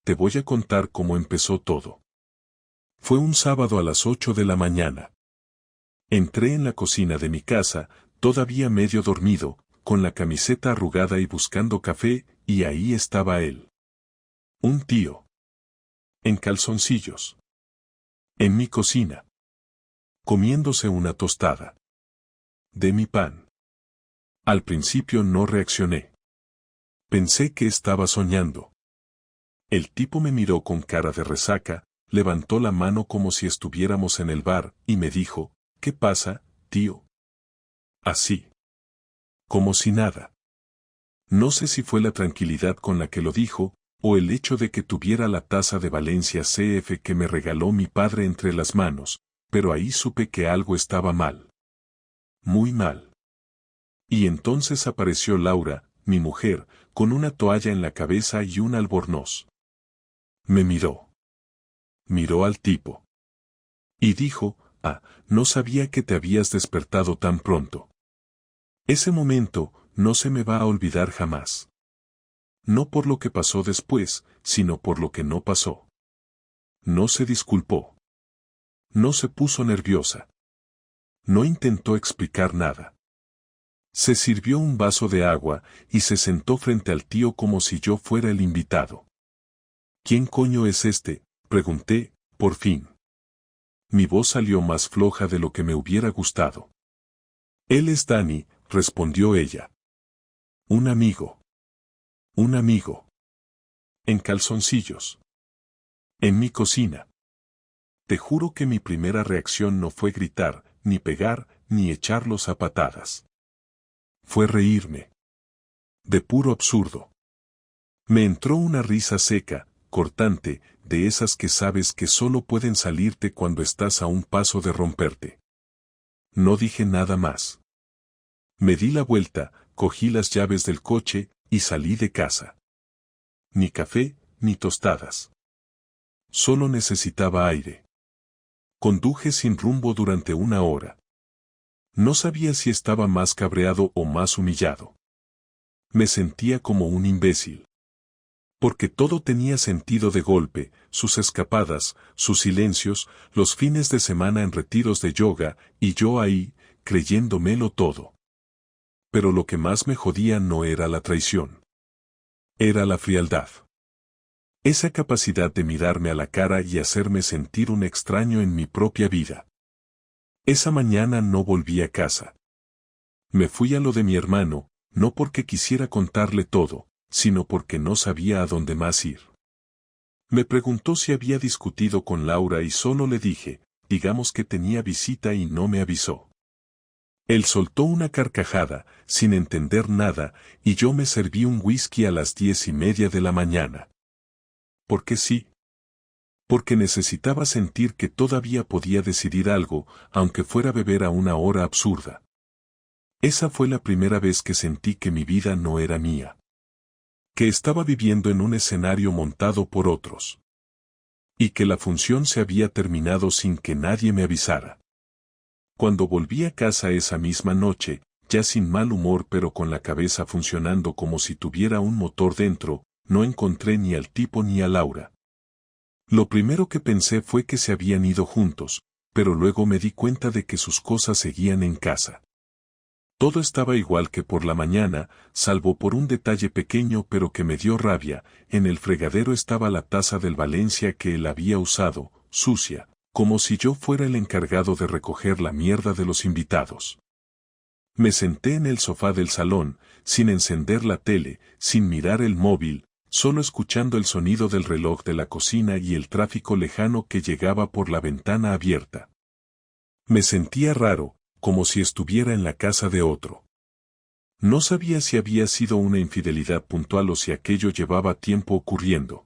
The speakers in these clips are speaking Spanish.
te voy a contar cómo empezó todo. Fue un sábado a las 8 de la mañana. Entré en la cocina de mi casa, todavía medio dormido, con la camiseta arrugada y buscando café, y ahí estaba él. Un tío. En calzoncillos. En mi cocina. Comiéndose una tostada. De mi pan. Al principio no reaccioné. Pensé que estaba soñando. El tipo me miró con cara de resaca, levantó la mano como si estuviéramos en el bar, y me dijo, ¿qué pasa, tío? Así. Como si nada. No sé si fue la tranquilidad con la que lo dijo, o el hecho de que tuviera la taza de Valencia CF que me regaló mi padre entre las manos, pero ahí supe que algo estaba mal. Muy mal. Y entonces apareció Laura, mi mujer, con una toalla en la cabeza y un albornoz. Me miró. Miró al tipo. Y dijo, no sabía que te habías despertado tan pronto. Ese momento no se me va a olvidar jamás. No por lo que pasó después, sino por lo que no pasó. No se disculpó. No se puso nerviosa. No intentó explicar nada. Se sirvió un vaso de agua y se sentó frente al tío como si yo fuera el invitado. ¿Quién coño es este?, pregunté, por fin. Mi voz salió más floja de lo que me hubiera gustado. Él es Dani, respondió ella. Un amigo. Un amigo. En calzoncillos. En mi cocina. Te juro que mi primera reacción no fue gritar, ni pegar, ni echarlos a patadas. Fue reírme. De puro absurdo. Me entró una risa seca, cortante, de esas que sabes que solo pueden salirte cuando estás a un paso de romperte. No dije nada más. Me di la vuelta, cogí las llaves del coche, y salí de casa. Ni café, ni tostadas. Solo necesitaba aire. Conduje sin rumbo durante 1 hora. No sabía si estaba más cabreado o más humillado. Me sentía como un imbécil. Porque todo tenía sentido de golpe, sus escapadas, sus silencios, los fines de semana en retiros de yoga, y yo ahí, creyéndomelo todo. Pero lo que más me jodía no era la traición. Era la frialdad. Esa capacidad de mirarme a la cara y hacerme sentir un extraño en mi propia vida. Esa mañana no volví a casa. Me fui a lo de mi hermano, no porque quisiera contarle todo, sino porque no sabía a dónde más ir. Me preguntó si había discutido con Laura y solo le dije, digamos que tenía visita y no me avisó. Él soltó una carcajada, sin entender nada, y yo me serví un whisky a las 10:30 de la mañana. ¿Por qué sí? Porque necesitaba sentir que todavía podía decidir algo, aunque fuera beber a una hora absurda. Esa fue la primera vez que sentí que mi vida no era mía. Que estaba viviendo en un escenario montado por otros. Y que la función se había terminado sin que nadie me avisara. Cuando volví a casa esa misma noche, ya sin mal humor pero con la cabeza funcionando como si tuviera un motor dentro, no encontré ni al tipo ni a Laura. Lo primero que pensé fue que se habían ido juntos, pero luego me di cuenta de que sus cosas seguían en casa. Todo estaba igual que por la mañana, salvo por un detalle pequeño pero que me dio rabia, en el fregadero estaba la taza del Valencia que él había usado, sucia, como si yo fuera el encargado de recoger la mierda de los invitados. Me senté en el sofá del salón, sin encender la tele, sin mirar el móvil, solo escuchando el sonido del reloj de la cocina y el tráfico lejano que llegaba por la ventana abierta. Me sentía raro, como si estuviera en la casa de otro. No sabía si había sido una infidelidad puntual o si aquello llevaba tiempo ocurriendo.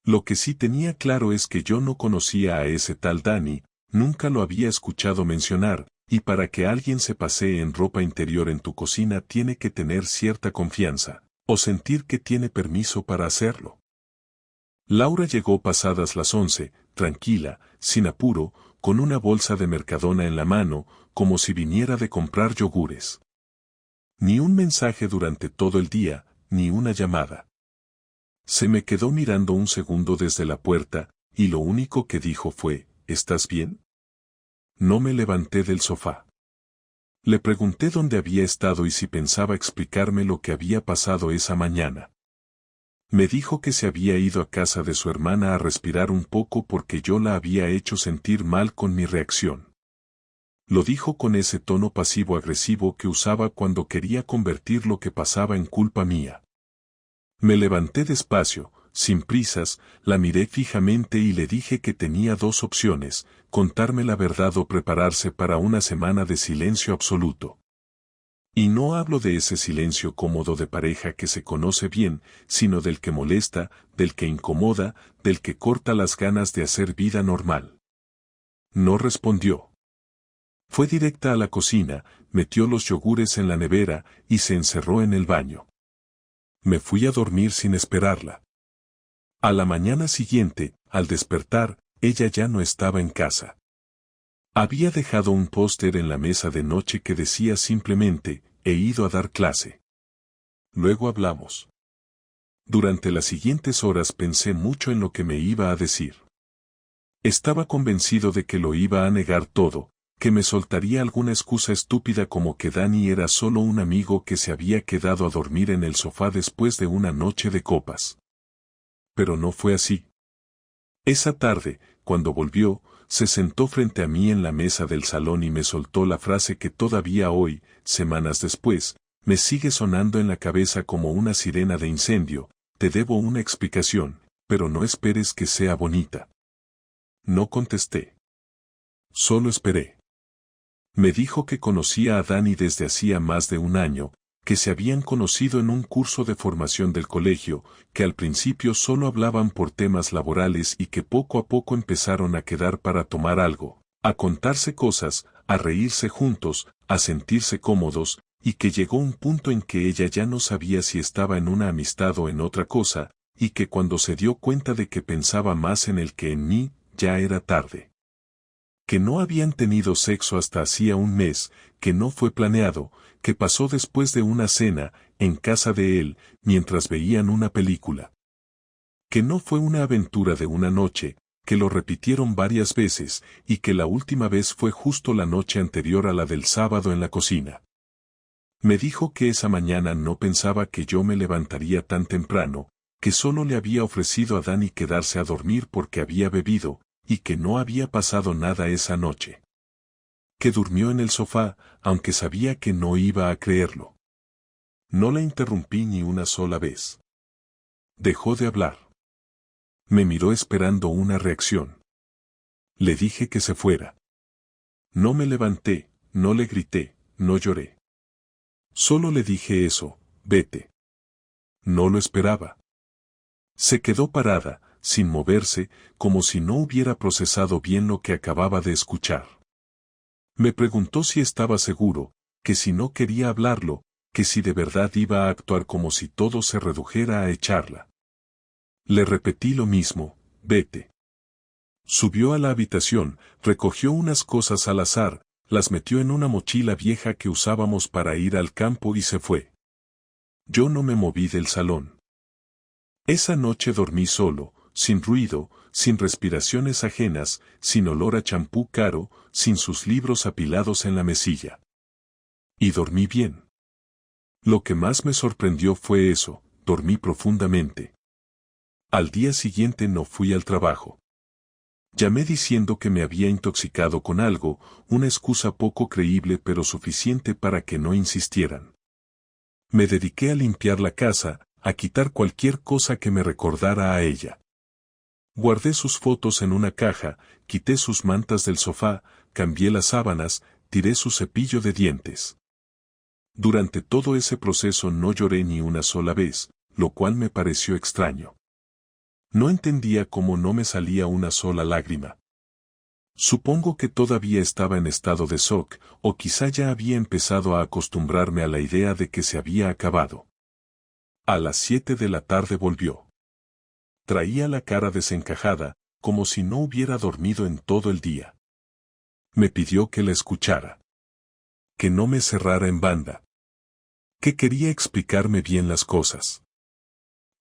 Lo que sí tenía claro es que yo no conocía a ese tal Dani, nunca lo había escuchado mencionar, y para que alguien se pasee en ropa interior en tu cocina tiene que tener cierta confianza, o sentir que tiene permiso para hacerlo. Laura llegó pasadas las 11, tranquila, sin apuro, con una bolsa de Mercadona en la mano, como si viniera de comprar yogures. Ni un mensaje durante todo el día, ni una llamada. Se me quedó mirando un segundo desde la puerta, y lo único que dijo fue, ¿estás bien? No me levanté del sofá. Le pregunté dónde había estado y si pensaba explicarme lo que había pasado esa mañana. Me dijo que se había ido a casa de su hermana a respirar un poco porque yo la había hecho sentir mal con mi reacción. Lo dijo con ese tono pasivo-agresivo que usaba cuando quería convertir lo que pasaba en culpa mía. Me levanté despacio, sin prisas, la miré fijamente y le dije que tenía dos opciones, contarme la verdad o prepararse para una semana de silencio absoluto. Y no hablo de ese silencio cómodo de pareja que se conoce bien, sino del que molesta, del que incomoda, del que corta las ganas de hacer vida normal. No respondió. Fue directa a la cocina, metió los yogures en la nevera y se encerró en el baño. Me fui a dormir sin esperarla. A la mañana siguiente, al despertar, ella ya no estaba en casa. Había dejado un póster en la mesa de noche que decía simplemente, he ido a dar clase. Luego hablamos. Durante las siguientes horas pensé mucho en lo que me iba a decir. Estaba convencido de que lo iba a negar todo, que me soltaría alguna excusa estúpida como que Dani era solo un amigo que se había quedado a dormir en el sofá después de una noche de copas. Pero no fue así. Esa tarde, cuando volvió, se sentó frente a mí en la mesa del salón y me soltó la frase que todavía hoy, semanas después, me sigue sonando en la cabeza como una sirena de incendio, te debo una explicación, pero no esperes que sea bonita. No contesté. Solo esperé. Me dijo que conocía a Dani desde hacía más de un año, que se habían conocido en un curso de formación del colegio, que al principio solo hablaban por temas laborales y que poco a poco empezaron a quedar para tomar algo, a contarse cosas, a reírse juntos, a sentirse cómodos, y que llegó un punto en que ella ya no sabía si estaba en una amistad o en otra cosa, y que cuando se dio cuenta de que pensaba más en él que en mí, ya era tarde. Que no habían tenido sexo hasta hacía un mes, que no fue planeado, que pasó después de una cena, en casa de él, mientras veían una película. Que no fue una aventura de una noche, que lo repitieron varias veces, y que la última vez fue justo la noche anterior a la del sábado en la cocina. Me dijo que esa mañana no pensaba que yo me levantaría tan temprano, que solo le había ofrecido a Dani quedarse a dormir porque había bebido, y que no había pasado nada esa noche. Que durmió en el sofá, aunque sabía que no iba a creerlo. No la interrumpí ni una sola vez. Dejó de hablar. Me miró esperando una reacción. Le dije que se fuera. No me levanté, no le grité, no lloré. Solo le dije eso, vete. No lo esperaba. Se quedó parada, sin moverse, como si no hubiera procesado bien lo que acababa de escuchar. Me preguntó si estaba seguro, que si no quería hablarlo, que si de verdad iba a actuar como si todo se redujera a echarla. Le repetí lo mismo, vete. Subió a la habitación, recogió unas cosas al azar, las metió en una mochila vieja que usábamos para ir al campo y se fue. Yo no me moví del salón. Esa noche dormí solo, sin ruido, sin respiraciones ajenas, sin olor a champú caro, sin sus libros apilados en la mesilla. Y dormí bien. Lo que más me sorprendió fue eso, dormí profundamente. Al día siguiente no fui al trabajo. Llamé diciendo que me había intoxicado con algo, una excusa poco creíble pero suficiente para que no insistieran. Me dediqué a limpiar la casa, a quitar cualquier cosa que me recordara a ella. Guardé sus fotos en una caja, quité sus mantas del sofá, cambié las sábanas, tiré su cepillo de dientes. Durante todo ese proceso no lloré ni una sola vez, lo cual me pareció extraño. No entendía cómo no me salía una sola lágrima. Supongo que todavía estaba en estado de shock, o quizá ya había empezado a acostumbrarme a la idea de que se había acabado. A las 7 de la tarde volvió. Traía la cara desencajada, como si no hubiera dormido en todo el día. Me pidió que la escuchara. Que no me cerrara en banda. Que quería explicarme bien las cosas.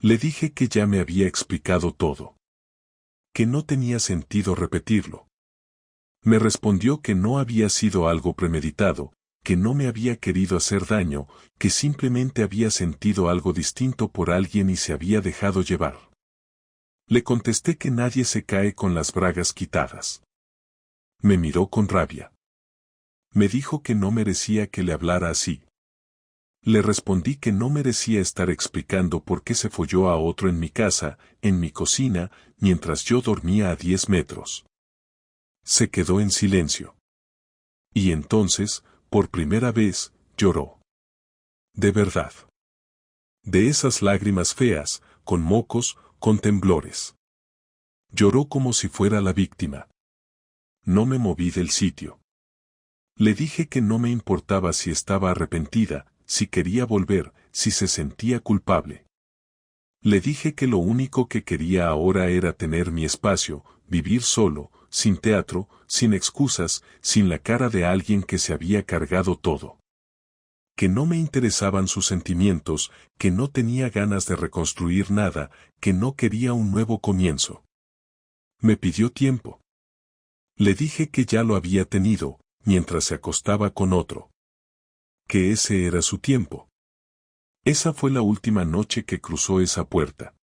Le dije que ya me había explicado todo. Que no tenía sentido repetirlo. Me respondió que no había sido algo premeditado, que no me había querido hacer daño, que simplemente había sentido algo distinto por alguien y se había dejado llevar. Le contesté que nadie se cae con las bragas quitadas. Me miró con rabia. Me dijo que no merecía que le hablara así. Le respondí que no merecía estar explicando por qué se folló a otro en mi casa, en mi cocina, mientras yo dormía a 10 metros. Se quedó en silencio. Y entonces, por primera vez, lloró. De verdad. De esas lágrimas feas, con mocos, con temblores. Lloró como si fuera la víctima. No me moví del sitio. Le dije que no me importaba si estaba arrepentida, si quería volver, si se sentía culpable. Le dije que lo único que quería ahora era tener mi espacio, vivir solo, sin teatro, sin excusas, sin la cara de alguien que se había cargado todo. Que no me interesaban sus sentimientos, que no tenía ganas de reconstruir nada, que no quería un nuevo comienzo. Me pidió tiempo. Le dije que ya lo había tenido, mientras se acostaba con otro. Que ese era su tiempo. Esa fue la última noche que cruzó esa puerta.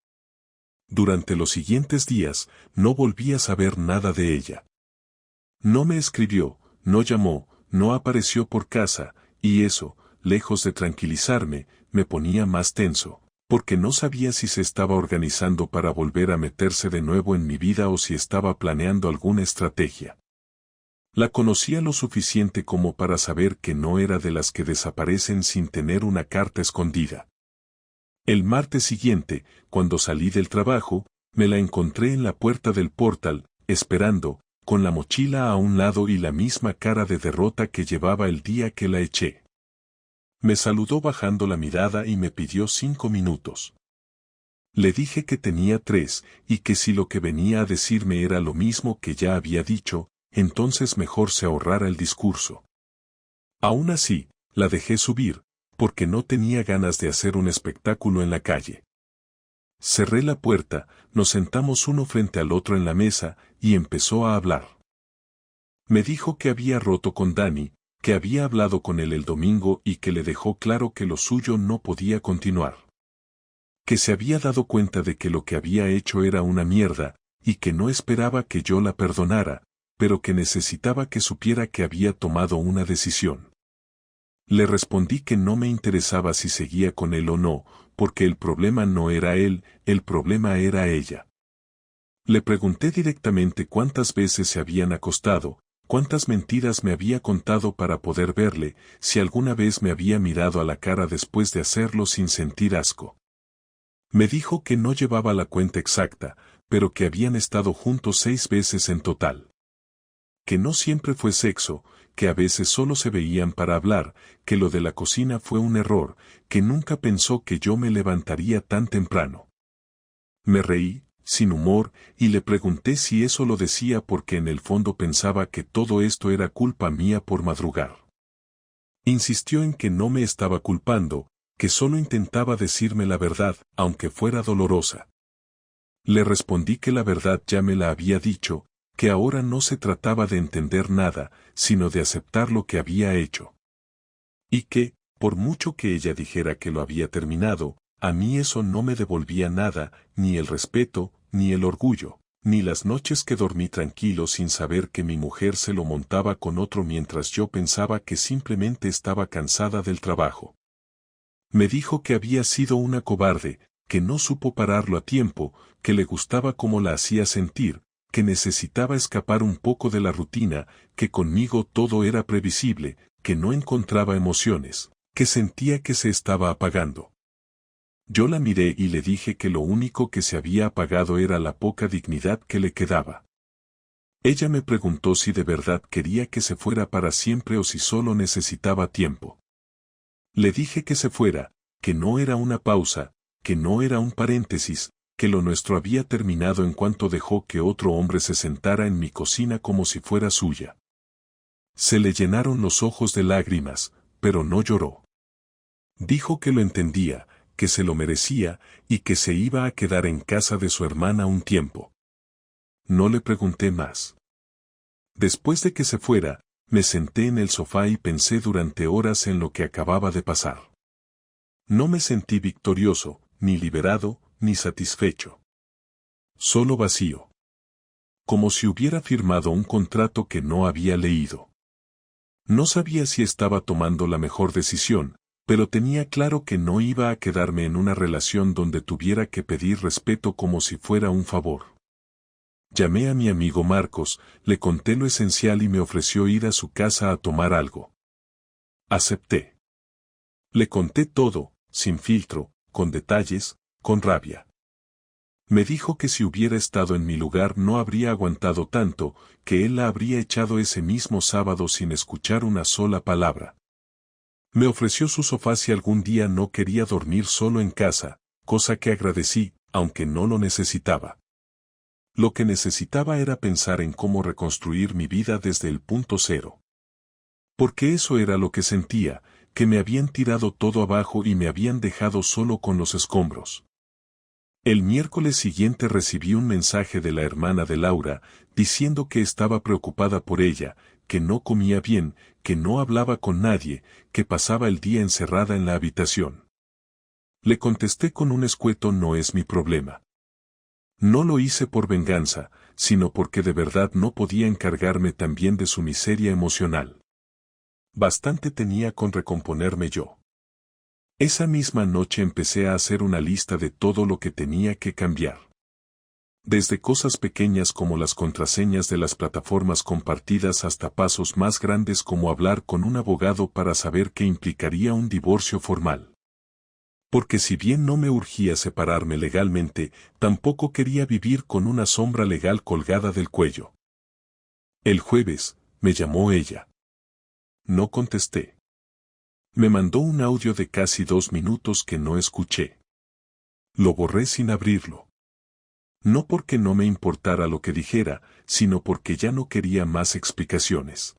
Durante los siguientes días, no volví a saber nada de ella. No me escribió, no llamó, no apareció por casa, y eso, lejos de tranquilizarme, me ponía más tenso, porque no sabía si se estaba organizando para volver a meterse de nuevo en mi vida o si estaba planeando alguna estrategia. La conocía lo suficiente como para saber que no era de las que desaparecen sin tener una carta escondida. El martes siguiente, cuando salí del trabajo, me la encontré en la puerta del portal, esperando, con la mochila a un lado y la misma cara de derrota que llevaba el día que la eché. Me saludó bajando la mirada y me pidió 5 minutos. Le dije que tenía 3, y que si lo que venía a decirme era lo mismo que ya había dicho, entonces mejor se ahorrara el discurso. Aún así, la dejé subir, porque no tenía ganas de hacer un espectáculo en la calle. Cerré la puerta, nos sentamos uno frente al otro en la mesa, y empezó a hablar. Me dijo que había roto con Dani, que había hablado con él el domingo y que le dejó claro que lo suyo no podía continuar. Que se había dado cuenta de que lo que había hecho era una mierda, y que no esperaba que yo la perdonara, pero que necesitaba que supiera que había tomado una decisión. Le respondí que no me interesaba si seguía con él o no, porque el problema no era él, el problema era ella. Le pregunté directamente cuántas veces se habían acostado, cuántas mentiras me había contado para poder verle, si alguna vez me había mirado a la cara después de hacerlo sin sentir asco. Me dijo que no llevaba la cuenta exacta, pero que habían estado juntos 6 veces en total. Que no siempre fue sexo, que a veces solo se veían para hablar, que lo de la cocina fue un error, que nunca pensó que yo me levantaría tan temprano. Me reí, sin humor, y le pregunté si eso lo decía porque en el fondo pensaba que todo esto era culpa mía por madrugar. Insistió en que no me estaba culpando, que solo intentaba decirme la verdad, aunque fuera dolorosa. Le respondí que la verdad ya me la había dicho, que ahora no se trataba de entender nada, sino de aceptar lo que había hecho. Y que, por mucho que ella dijera que lo había terminado, a mí eso no me devolvía nada, ni el respeto, ni el orgullo, ni las noches que dormí tranquilo sin saber que mi mujer se lo montaba con otro mientras yo pensaba que simplemente estaba cansada del trabajo. Me dijo que había sido una cobarde, que no supo pararlo a tiempo, que le gustaba cómo la hacía sentir, que necesitaba escapar un poco de la rutina, que conmigo todo era previsible, que no encontraba emociones, que sentía que se estaba apagando. Yo la miré y le dije que lo único que se había apagado era la poca dignidad que le quedaba. Ella me preguntó si de verdad quería que se fuera para siempre o si solo necesitaba tiempo. Le dije que se fuera, que no era una pausa, que no era un paréntesis, que lo nuestro había terminado en cuanto dejó que otro hombre se sentara en mi cocina como si fuera suya. Se le llenaron los ojos de lágrimas, pero no lloró. Dijo que lo entendía, que se lo merecía y que se iba a quedar en casa de su hermana un tiempo. No le pregunté más. Después de que se fuera, me senté en el sofá y pensé durante horas en lo que acababa de pasar. No me sentí victorioso, ni liberado, ni satisfecho. Solo vacío. Como si hubiera firmado un contrato que no había leído. No sabía si estaba tomando la mejor decisión, pero tenía claro que no iba a quedarme en una relación donde tuviera que pedir respeto como si fuera un favor. Llamé a mi amigo Marcos, le conté lo esencial y me ofreció ir a su casa a tomar algo. Acepté. Le conté todo, sin filtro, con detalles, con rabia. Me dijo que si hubiera estado en mi lugar no habría aguantado tanto, que él la habría echado ese mismo sábado sin escuchar una sola palabra. Me ofreció su sofá si algún día no quería dormir solo en casa, cosa que agradecí, aunque no lo necesitaba. Lo que necesitaba era pensar en cómo reconstruir mi vida desde el punto cero. Porque eso era lo que sentía, que me habían tirado todo abajo y me habían dejado solo con los escombros. El miércoles siguiente recibí un mensaje de la hermana de Laura, diciendo que estaba preocupada por ella, que no comía bien, que no hablaba con nadie, que pasaba el día encerrada en la habitación. Le contesté con un escueto: no es mi problema. No lo hice por venganza, sino porque de verdad no podía encargarme también de su miseria emocional. Bastante tenía con recomponerme yo. Esa misma noche empecé a hacer una lista de todo lo que tenía que cambiar. Desde cosas pequeñas como las contraseñas de las plataformas compartidas hasta pasos más grandes como hablar con un abogado para saber qué implicaría un divorcio formal. Porque si bien no me urgía separarme legalmente, tampoco quería vivir con una sombra legal colgada del cuello. El jueves, me llamó ella. No contesté. Me mandó un audio de casi 2 minutos que no escuché. Lo borré sin abrirlo. No porque no me importara lo que dijera, sino porque ya no quería más explicaciones.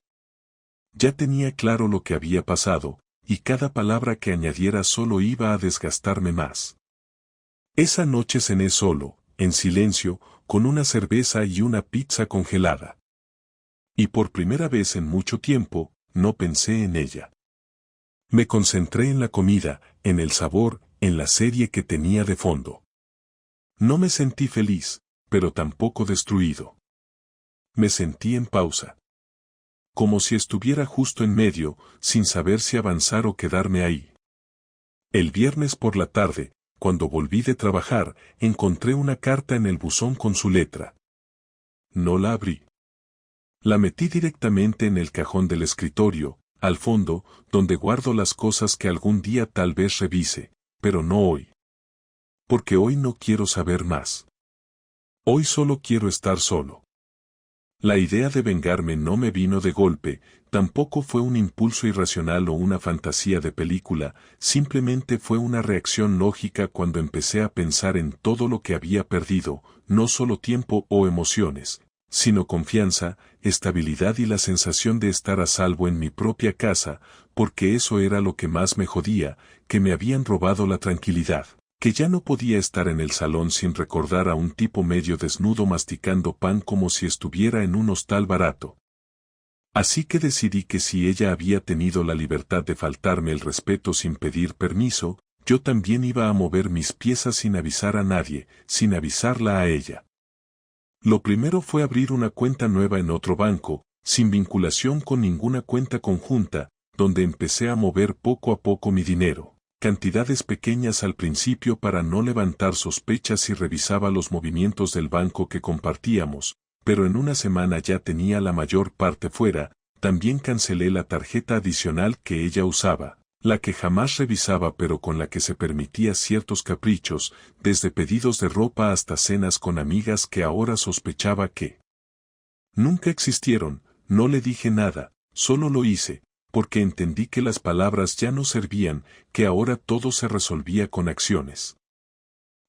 Ya tenía claro lo que había pasado, y cada palabra que añadiera solo iba a desgastarme más. Esa noche cené solo, en silencio, con una cerveza y una pizza congelada. Y por primera vez en mucho tiempo, no pensé en ella. Me concentré en la comida, en el sabor, en la serie que tenía de fondo. No me sentí feliz, pero tampoco destruido. Me sentí en pausa. Como si estuviera justo en medio, sin saber si avanzar o quedarme ahí. El viernes por la tarde, cuando volví de trabajar, encontré una carta en el buzón con su letra. No la abrí. La metí directamente en el cajón del escritorio, al fondo, donde guardo las cosas que algún día tal vez revise, pero no hoy. Porque hoy no quiero saber más. Hoy solo quiero estar solo. La idea de vengarme no me vino de golpe, tampoco fue un impulso irracional o una fantasía de película, simplemente fue una reacción lógica cuando empecé a pensar en todo lo que había perdido, no solo tiempo o emociones, sino confianza, estabilidad y la sensación de estar a salvo en mi propia casa, porque eso era lo que más me jodía, que me habían robado la tranquilidad. Que ya no podía estar en el salón sin recordar a un tipo medio desnudo masticando pan como si estuviera en un hostal barato. Así que decidí que si ella había tenido la libertad de faltarme el respeto sin pedir permiso, yo también iba a mover mis piezas sin avisar a nadie, sin avisarla a ella. Lo primero fue abrir una cuenta nueva en otro banco, sin vinculación con ninguna cuenta conjunta, donde empecé a mover poco a poco mi dinero. Cantidades pequeñas al principio para no levantar sospechas y revisaba los movimientos del banco que compartíamos, pero en una semana ya tenía la mayor parte fuera. También cancelé la tarjeta adicional que ella usaba, la que jamás revisaba pero con la que se permitía ciertos caprichos, desde pedidos de ropa hasta cenas con amigas que ahora sospechaba que nunca existieron. No le dije nada, solo lo hice, porque entendí que las palabras ya no servían, que ahora todo se resolvía con acciones.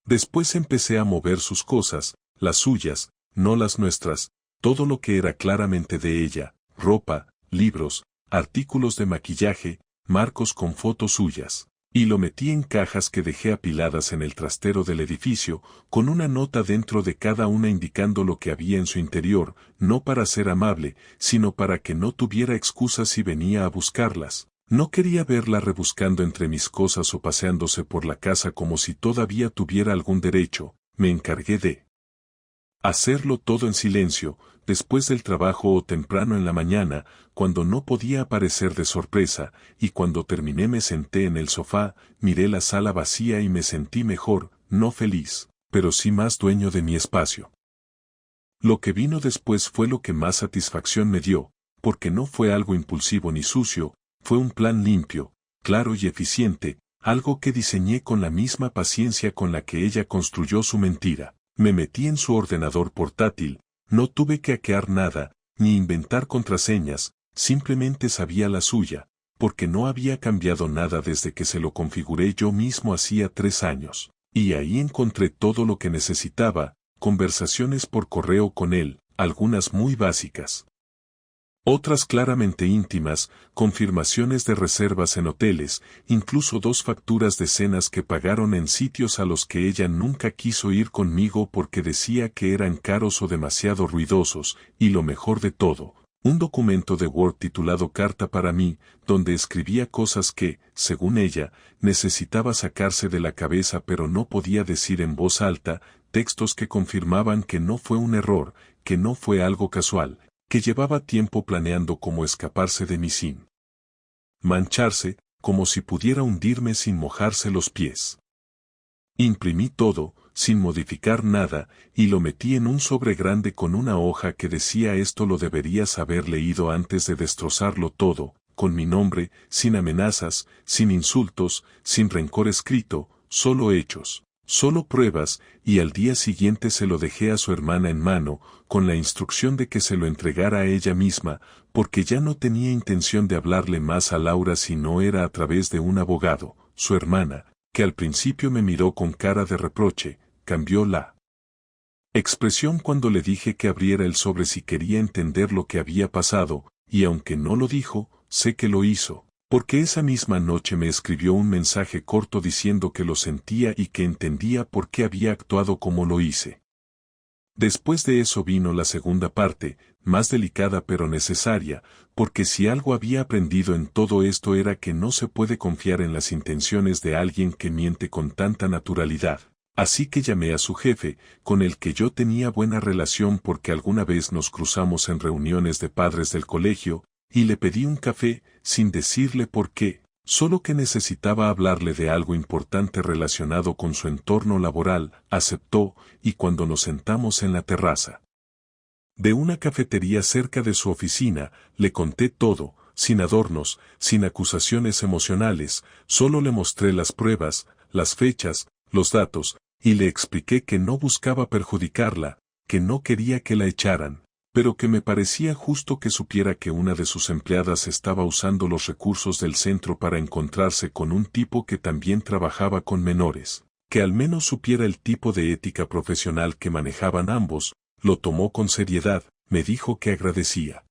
Después empecé a mover sus cosas, las suyas, no las nuestras, todo lo que era claramente de ella, ropa, libros, artículos de maquillaje, marcos con fotos suyas. Y lo metí en cajas que dejé apiladas en el trastero del edificio, con una nota dentro de cada una indicando lo que había en su interior, no para ser amable, sino para que no tuviera excusas si venía a buscarlas. No quería verla rebuscando entre mis cosas o paseándose por la casa como si todavía tuviera algún derecho. Me encargué de hacerlo todo en silencio, después del trabajo o temprano en la mañana, cuando no podía aparecer de sorpresa, y cuando terminé me senté en el sofá, miré la sala vacía y me sentí mejor, no feliz, pero sí más dueño de mi espacio. Lo que vino después fue lo que más satisfacción me dio, porque no fue algo impulsivo ni sucio, fue un plan limpio, claro y eficiente, algo que diseñé con la misma paciencia con la que ella construyó su mentira. Me metí en su ordenador portátil, no tuve que hackear nada, ni inventar contraseñas, simplemente sabía la suya, porque no había cambiado nada desde que se lo configuré yo mismo hacía 3 años. Y ahí encontré todo lo que necesitaba, conversaciones por correo con él, algunas muy básicas. Otras claramente íntimas, confirmaciones de reservas en hoteles, incluso 2 facturas de cenas que pagaron en sitios a los que ella nunca quiso ir conmigo porque decía que eran caros o demasiado ruidosos, y lo mejor de todo, un documento de Word titulado Carta para mí, donde escribía cosas que, según ella, necesitaba sacarse de la cabeza pero no podía decir en voz alta, textos que confirmaban que no fue un error, que no fue algo casual, que llevaba tiempo planeando cómo escaparse de mí sin mancharse, como si pudiera hundirme sin mojarse los pies. Imprimí todo, sin modificar nada, y lo metí en un sobre grande con una hoja que decía esto lo deberías haber leído antes de destrozarlo todo, con mi nombre, sin amenazas, sin insultos, sin rencor escrito, solo hechos. Solo pruebas, y al día siguiente se lo dejé a su hermana en mano, con la instrucción de que se lo entregara a ella misma, porque ya no tenía intención de hablarle más a Laura si no era a través de un abogado. Su hermana, que al principio me miró con cara de reproche, cambió la expresión cuando le dije que abriera el sobre si quería entender lo que había pasado, y aunque no lo dijo, sé que lo hizo. Porque esa misma noche me escribió un mensaje corto diciendo que lo sentía y que entendía por qué había actuado como lo hice. Después de eso vino la segunda parte, más delicada pero necesaria, porque si algo había aprendido en todo esto era que no se puede confiar en las intenciones de alguien que miente con tanta naturalidad. Así que llamé a su jefe, con el que yo tenía buena relación porque alguna vez nos cruzamos en reuniones de padres del colegio, y le pedí un café, sin decirle por qué, solo que necesitaba hablarle de algo importante relacionado con su entorno laboral. Aceptó, y cuando nos sentamos en la terraza de una cafetería cerca de su oficina, le conté todo, sin adornos, sin acusaciones emocionales, solo le mostré las pruebas, las fechas, los datos, y le expliqué que no buscaba perjudicarla, que no quería que la echaran, pero que me parecía justo que supiera que una de sus empleadas estaba usando los recursos del centro para encontrarse con un tipo que también trabajaba con menores, que al menos supiera el tipo de ética profesional que manejaban ambos. Lo tomó con seriedad, me dijo que agradecía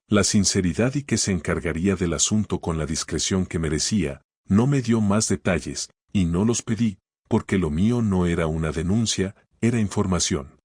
la sinceridad y que se encargaría del asunto con la discreción que merecía. No me dio más detalles, y no los pedí, porque lo mío no era una denuncia, era información.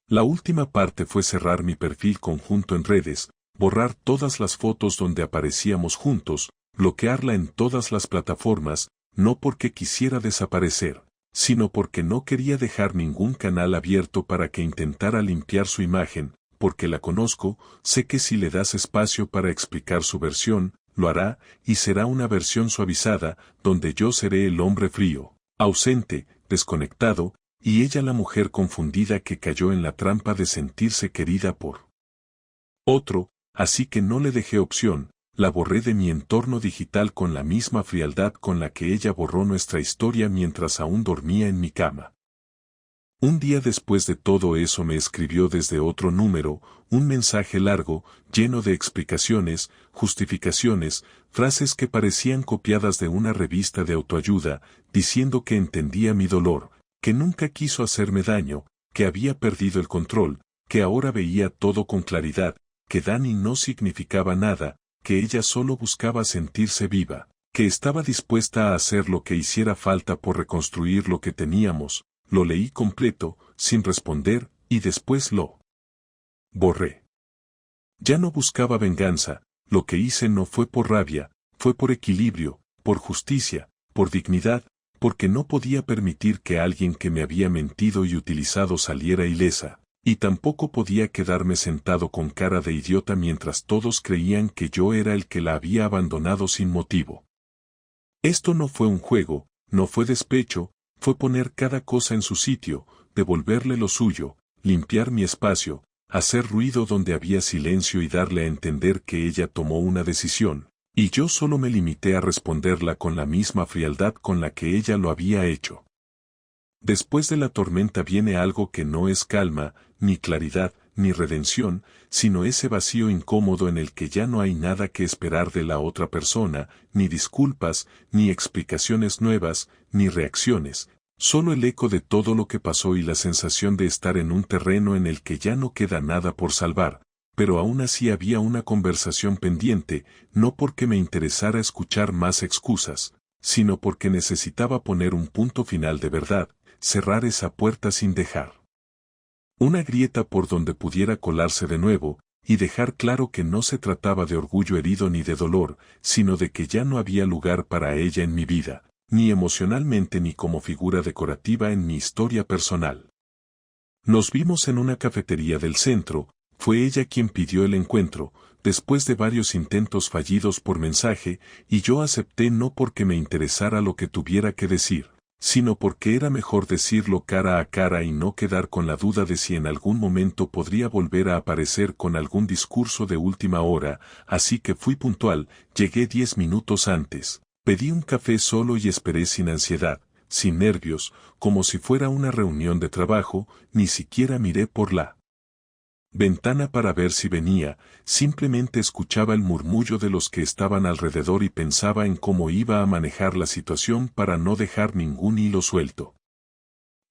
La última parte fue cerrar mi perfil conjunto en redes, borrar todas las fotos donde aparecíamos juntos, bloquearla en todas las plataformas, no porque quisiera desaparecer, sino porque no quería dejar ningún canal abierto para que intentara limpiar su imagen, porque la conozco, sé que si le das espacio para explicar su versión, lo hará, y será una versión suavizada, donde yo seré el hombre frío, ausente, desconectado, y ella la mujer confundida que cayó en la trampa de sentirse querida por otro, así que no le dejé opción, la borré de mi entorno digital con la misma frialdad con la que ella borró nuestra historia mientras aún dormía en mi cama. Un día después de todo eso me escribió desde otro número, un mensaje largo, lleno de explicaciones, justificaciones, frases que parecían copiadas de una revista de autoayuda, diciendo que entendía mi dolor, que nunca quiso hacerme daño, que había perdido el control, que ahora veía todo con claridad, que Dani no significaba nada, que ella solo buscaba sentirse viva. que estaba dispuesta a hacer lo que hiciera falta por reconstruir lo que teníamos. Lo leí completo, sin responder, y después lo borré. Ya no buscaba venganza, lo que hice no fue por rabia, fue por equilibrio, por justicia, por dignidad, porque no podía permitir que alguien que me había mentido y utilizado saliera ilesa, y tampoco podía quedarme sentado con cara de idiota mientras todos creían que yo era el que la había abandonado sin motivo. Esto no fue un juego, no fue despecho, fue poner cada cosa en su sitio, devolverle lo suyo, limpiar mi espacio, hacer ruido donde había silencio y darle a entender que ella tomó una decisión, y yo solo me limité a responderla con la misma frialdad con la que ella lo había hecho. Después de la tormenta viene algo que no es calma, ni claridad, ni redención, sino ese vacío incómodo en el que ya no hay nada que esperar de la otra persona, ni disculpas, ni explicaciones nuevas, ni reacciones, solo el eco de todo lo que pasó y la sensación de estar en un terreno en el que ya no queda nada por salvar, pero aún así había una conversación pendiente, no porque me interesara escuchar más excusas, sino porque necesitaba poner un punto final de verdad, cerrar esa puerta sin dejar una grieta por donde pudiera colarse de nuevo, y dejar claro que no se trataba de orgullo herido ni de dolor, sino de que ya no había lugar para ella en mi vida, ni emocionalmente ni como figura decorativa en mi historia personal. Nos vimos en una cafetería del centro, fue ella quien pidió el encuentro, después de varios intentos fallidos por mensaje, y yo acepté no porque me interesara lo que tuviera que decir, sino porque era mejor decirlo cara a cara y no quedar con la duda de si en algún momento podría volver a aparecer con algún discurso de última hora, así que fui puntual, llegué 10 minutos antes, pedí un café solo y esperé sin ansiedad, sin nervios, como si fuera una reunión de trabajo, ni siquiera miré por la ventana para ver si venía, simplemente escuchaba el murmullo de los que estaban alrededor y pensaba en cómo iba a manejar la situación para no dejar ningún hilo suelto.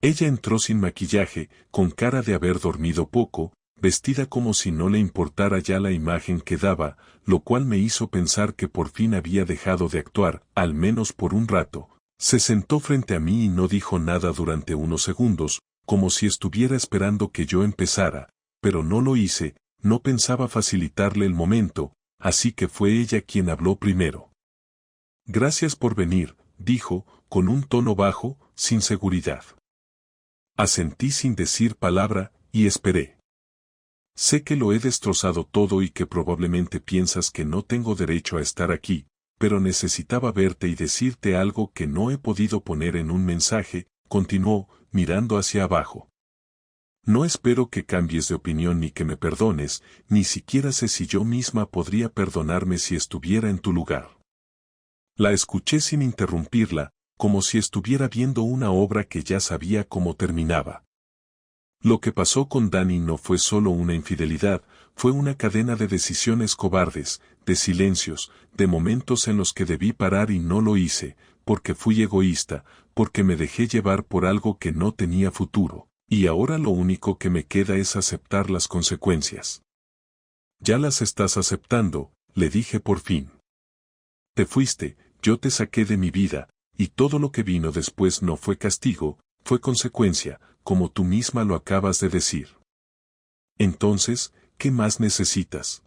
Ella entró sin maquillaje, con cara de haber dormido poco, vestida como si no le importara ya la imagen que daba, lo cual me hizo pensar que por fin había dejado de actuar, al menos por un rato. Se sentó frente a mí y no dijo nada durante unos segundos, como si estuviera esperando que yo empezara, pero no lo hice, no pensaba facilitarle el momento, así que fue ella quien habló primero. Gracias por venir, dijo, con un tono bajo, sin seguridad. Asentí sin decir palabra, y esperé. Sé que lo he destrozado todo y que probablemente piensas que no tengo derecho a estar aquí, pero necesitaba verte y decirte algo que no he podido poner en un mensaje, continuó, mirando hacia abajo. No espero que cambies de opinión ni que me perdones, ni siquiera sé si yo misma podría perdonarme si estuviera en tu lugar. La escuché sin interrumpirla, como si estuviera viendo una obra que ya sabía cómo terminaba. Lo que pasó con Dani no fue solo una infidelidad, fue una cadena de decisiones cobardes, de silencios, de momentos en los que debí parar y no lo hice, porque fui egoísta, porque me dejé llevar por algo que no tenía futuro. Y ahora lo único que me queda es aceptar las consecuencias. Ya las estás aceptando, le dije por fin. Te fuiste, yo te saqué de mi vida, y todo lo que vino después no fue castigo, fue consecuencia, como tú misma lo acabas de decir. Entonces, ¿qué más necesitas?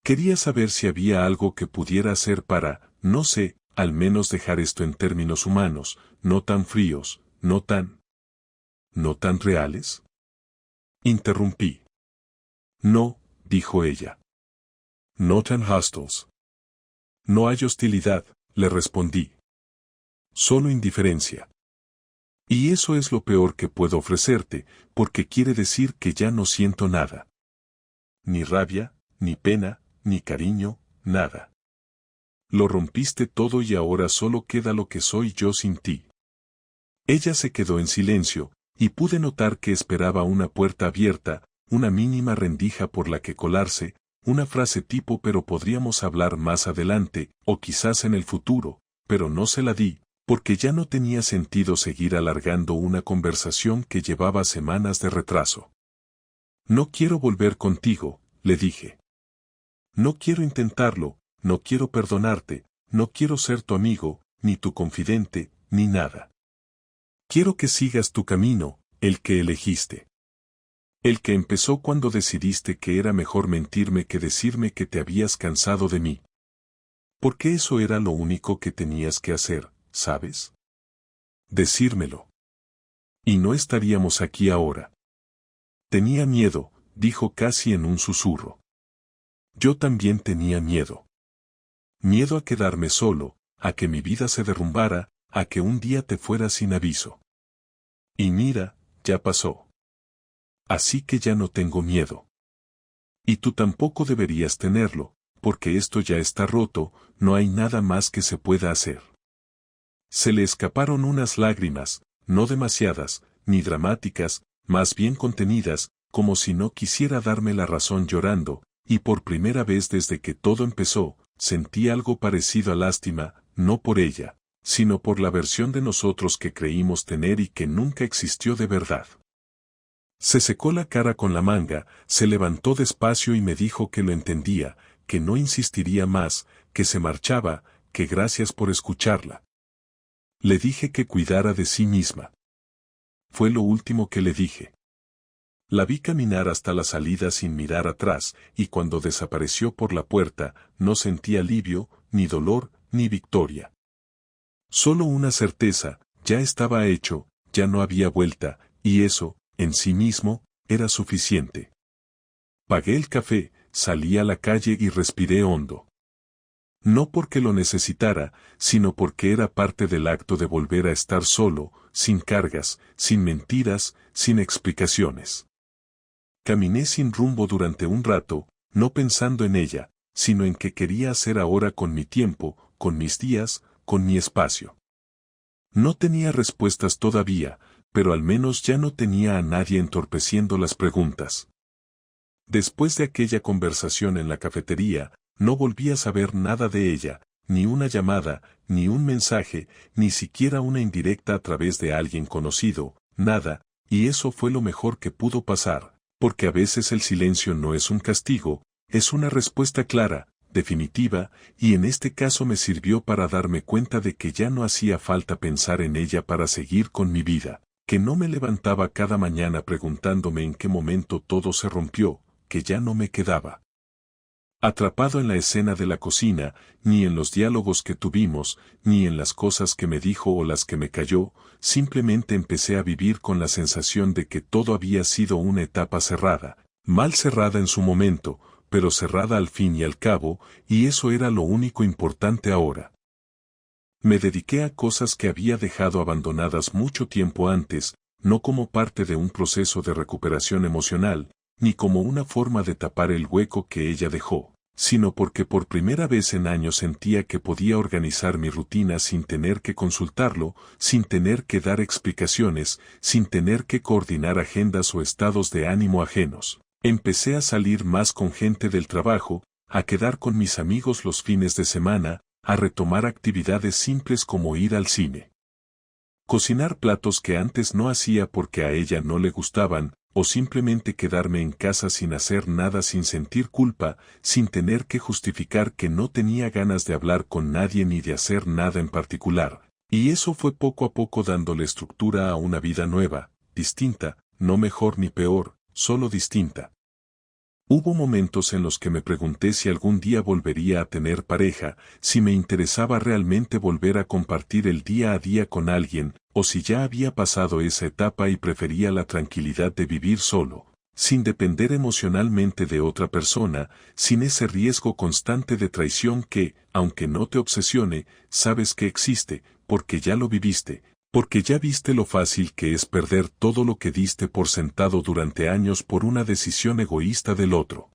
Quería saber si había algo que pudiera hacer para, no sé, al menos dejar esto en términos humanos, no tan fríos, no tan reales. Interrumpí. No, dijo ella. No tan hostiles. No hay hostilidad, le respondí. Solo indiferencia. Y eso es lo peor que puedo ofrecerte, porque quiere decir que ya no siento nada. Ni rabia, ni pena, ni cariño, nada. Lo rompiste todo y ahora solo queda lo que soy yo sin ti. Ella se quedó en silencio, y pude notar que esperaba una puerta abierta, una mínima rendija por la que colarse, una frase tipo pero podríamos hablar más adelante, o quizás en el futuro, pero no se la di, porque ya no tenía sentido seguir alargando una conversación que llevaba semanas de retraso. No quiero volver contigo, le dije. No quiero intentarlo, no quiero perdonarte, no quiero ser tu amigo, ni tu confidente, ni nada. Quiero que sigas tu camino, el que elegiste. El que empezó cuando decidiste que era mejor mentirme que decirme que te habías cansado de mí. Porque eso era lo único que tenías que hacer, ¿sabes? Decírmelo. Y no estaríamos aquí ahora. Tenía miedo, dijo casi en un susurro. Yo también tenía miedo. Miedo a quedarme solo, a que mi vida se derrumbara, a que un día te fueras sin aviso. Y mira, ya pasó. Así que ya no tengo miedo. Y tú tampoco deberías tenerlo, porque esto ya está roto, no hay nada más que se pueda hacer. Se le escaparon unas lágrimas, no demasiadas, ni dramáticas, más bien contenidas, como si no quisiera darme la razón llorando, y por primera vez desde que todo empezó, sentí algo parecido a lástima, no por ella, sino por la versión de nosotros que creímos tener y que nunca existió de verdad. Se secó la cara con la manga, se levantó despacio y me dijo que lo entendía, que no insistiría más, que se marchaba, que gracias por escucharla. Le dije que cuidara de sí misma. Fue lo último que le dije. La vi caminar hasta la salida sin mirar atrás, y cuando desapareció por la puerta, no sentí alivio, ni dolor, ni victoria. Solo una certeza, ya estaba hecho, ya no había vuelta, y eso, en sí mismo, era suficiente. Pagué el café, salí a la calle y respiré hondo. No porque lo necesitara, sino porque era parte del acto de volver a estar solo, sin cargas, sin mentiras, sin explicaciones. Caminé sin rumbo durante un rato, no pensando en ella, sino en qué quería hacer ahora con mi tiempo, con mis días, con mi espacio. No tenía respuestas todavía, pero al menos ya no tenía a nadie entorpeciendo las preguntas. Después de aquella conversación en la cafetería, no volví a saber nada de ella, ni una llamada, ni un mensaje, ni siquiera una indirecta a través de alguien conocido, nada, y eso fue lo mejor que pudo pasar, porque a veces el silencio no es un castigo, es una respuesta clara, definitiva, y en este caso me sirvió para darme cuenta de que ya no hacía falta pensar en ella para seguir con mi vida, que no me levantaba cada mañana preguntándome en qué momento todo se rompió, que ya no me quedaba atrapado en la escena de la cocina, ni en los diálogos que tuvimos, ni en las cosas que me dijo o las que me calló, simplemente empecé a vivir con la sensación de que todo había sido una etapa cerrada, mal cerrada en su momento, pero cerrada al fin y al cabo, y eso era lo único importante ahora. Me dediqué a cosas que había dejado abandonadas mucho tiempo antes, no como parte de un proceso de recuperación emocional, ni como una forma de tapar el hueco que ella dejó, sino porque por primera vez en años sentía que podía organizar mi rutina sin tener que consultarlo, sin tener que dar explicaciones, sin tener que coordinar agendas o estados de ánimo ajenos. Empecé a salir más con gente del trabajo, a quedar con mis amigos los fines de semana, a retomar actividades simples como ir al cine. Cocinar platos que antes no hacía porque a ella no le gustaban, o simplemente quedarme en casa sin hacer nada sin sentir culpa, sin tener que justificar que no tenía ganas de hablar con nadie ni de hacer nada en particular. Y eso fue poco a poco dándole estructura a una vida nueva, distinta, no mejor ni peor, solo distinta. Hubo momentos en los que me pregunté si algún día volvería a tener pareja, si me interesaba realmente volver a compartir el día a día con alguien, o si ya había pasado esa etapa y prefería la tranquilidad de vivir solo, sin depender emocionalmente de otra persona, sin ese riesgo constante de traición que, aunque no te obsesione, sabes que existe, porque ya lo viviste. Porque ya viste lo fácil que es perder todo lo que diste por sentado durante años por una decisión egoísta del otro.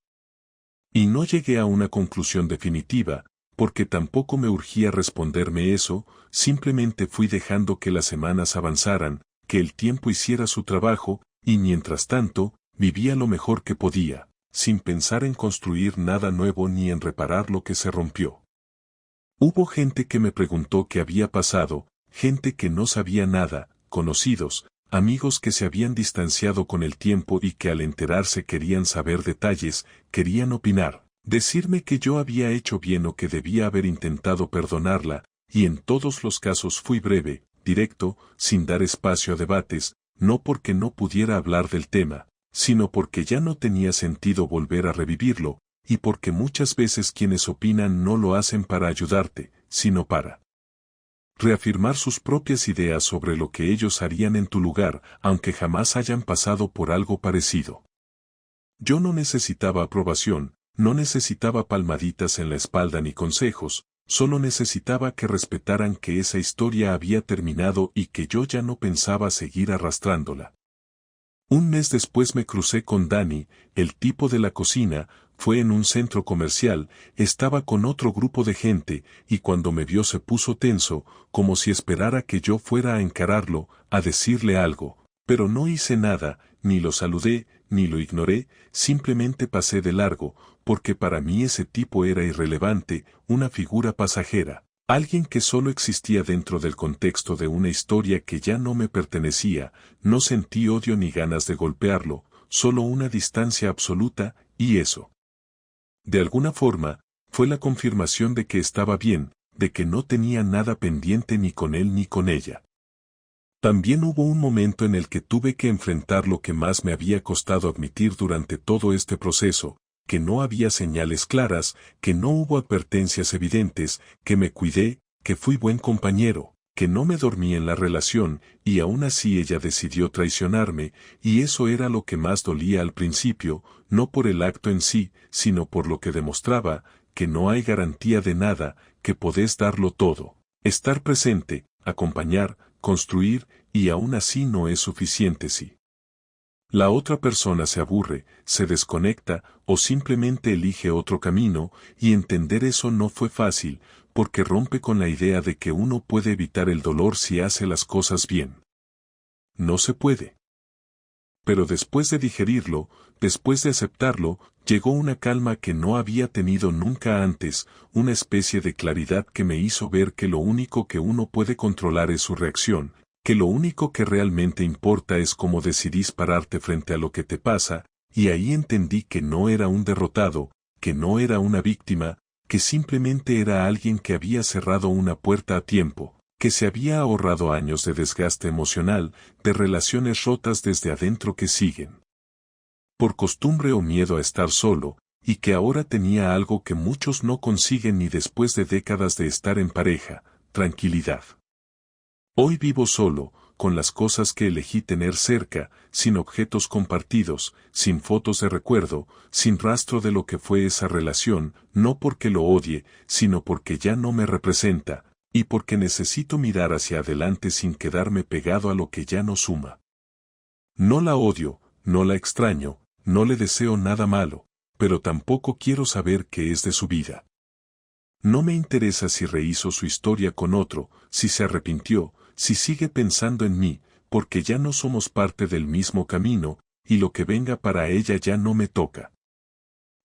Y no llegué a una conclusión definitiva, porque tampoco me urgía responderme eso, simplemente fui dejando que las semanas avanzaran, que el tiempo hiciera su trabajo, y mientras tanto, vivía lo mejor que podía, sin pensar en construir nada nuevo ni en reparar lo que se rompió. Hubo gente que me preguntó qué había pasado, gente que no sabía nada, conocidos, amigos que se habían distanciado con el tiempo y que al enterarse querían saber detalles, querían opinar, Decirme que yo había hecho bien o que debía haber intentado perdonarla, y en todos los casos fui breve, directo, sin dar espacio a debates, no porque no pudiera hablar del tema, sino porque ya no tenía sentido volver a revivirlo, y porque muchas veces quienes opinan no lo hacen para ayudarte, sino para reafirmar sus propias ideas sobre lo que ellos harían en tu lugar, aunque jamás hayan pasado por algo parecido. Yo no necesitaba aprobación, no necesitaba palmaditas en la espalda ni consejos, solo necesitaba que respetaran que esa historia había terminado y que yo ya no pensaba seguir arrastrándola. Un mes después me crucé con Dani, el tipo de la cocina, fue en un centro comercial, estaba con otro grupo de gente, y cuando me vio se puso tenso, como si esperara que yo fuera a encararlo, a decirle algo, pero no hice nada, ni lo saludé, ni lo ignoré, simplemente pasé de largo, porque para mí ese tipo era irrelevante, una figura pasajera, alguien que solo existía dentro del contexto de una historia que ya no me pertenecía. No sentí odio ni ganas de golpearlo, solo una distancia absoluta, y eso, de alguna forma, fue la confirmación de que estaba bien, de que no tenía nada pendiente ni con él ni con ella. También hubo un momento en el que tuve que enfrentar lo que más me había costado admitir durante todo este proceso, que no había señales claras, que no hubo advertencias evidentes, que me cuidé, que fui buen compañero, que no me dormí en la relación, y aún así ella decidió traicionarme, y eso era lo que más dolía al principio, no por el acto en sí, sino por lo que demostraba, que no hay garantía de nada, que podés darlo todo, estar presente, acompañar, construir, y aún así no es suficiente si la otra persona se aburre, se desconecta o simplemente elige otro camino, y entender eso no fue fácil, porque rompe con la idea de que uno puede evitar el dolor si hace las cosas bien. No se puede. Pero después de digerirlo, después de aceptarlo, llegó una calma que no había tenido nunca antes, una especie de claridad que me hizo ver que lo único que uno puede controlar es su reacción, que lo único que realmente importa es cómo decidís pararte frente a lo que te pasa, y ahí entendí que no era un derrotado, que no era una víctima, que simplemente era alguien que había cerrado una puerta a tiempo, que se había ahorrado años de desgaste emocional, de relaciones rotas desde adentro que siguen por costumbre o miedo a estar solo, y que ahora tenía algo que muchos no consiguen ni después de décadas de estar en pareja: tranquilidad. Hoy vivo solo, con las cosas que elegí tener cerca, sin objetos compartidos, sin fotos de recuerdo, sin rastro de lo que fue esa relación, no porque lo odie, sino porque ya no me representa, y porque necesito mirar hacia adelante sin quedarme pegado a lo que ya no suma. No la odio, no la extraño, no le deseo nada malo, pero tampoco quiero saber qué es de su vida. No me interesa si rehizo su historia con otro, si se arrepintió, si sigue pensando en mí, porque ya no somos parte del mismo camino, y lo que venga para ella ya no me toca.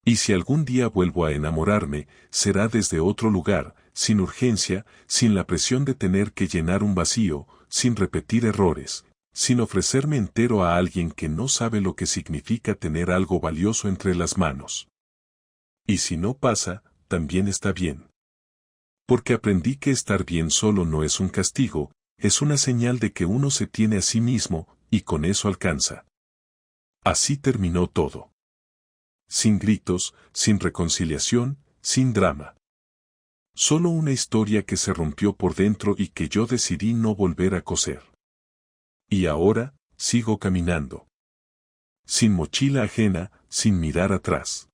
Y si algún día vuelvo a enamorarme, será desde otro lugar, sin urgencia, sin la presión de tener que llenar un vacío, sin repetir errores, sin ofrecerme entero a alguien que no sabe lo que significa tener algo valioso entre las manos. Y si no pasa, también está bien. Porque aprendí que estar bien solo no es un castigo, es una señal de que uno se tiene a sí mismo, y con eso alcanza. Así terminó todo. Sin gritos, sin reconciliación, sin drama. Solo una historia que se rompió por dentro y que yo decidí no volver a coser. Y ahora, sigo caminando. Sin mochila ajena, sin mirar atrás.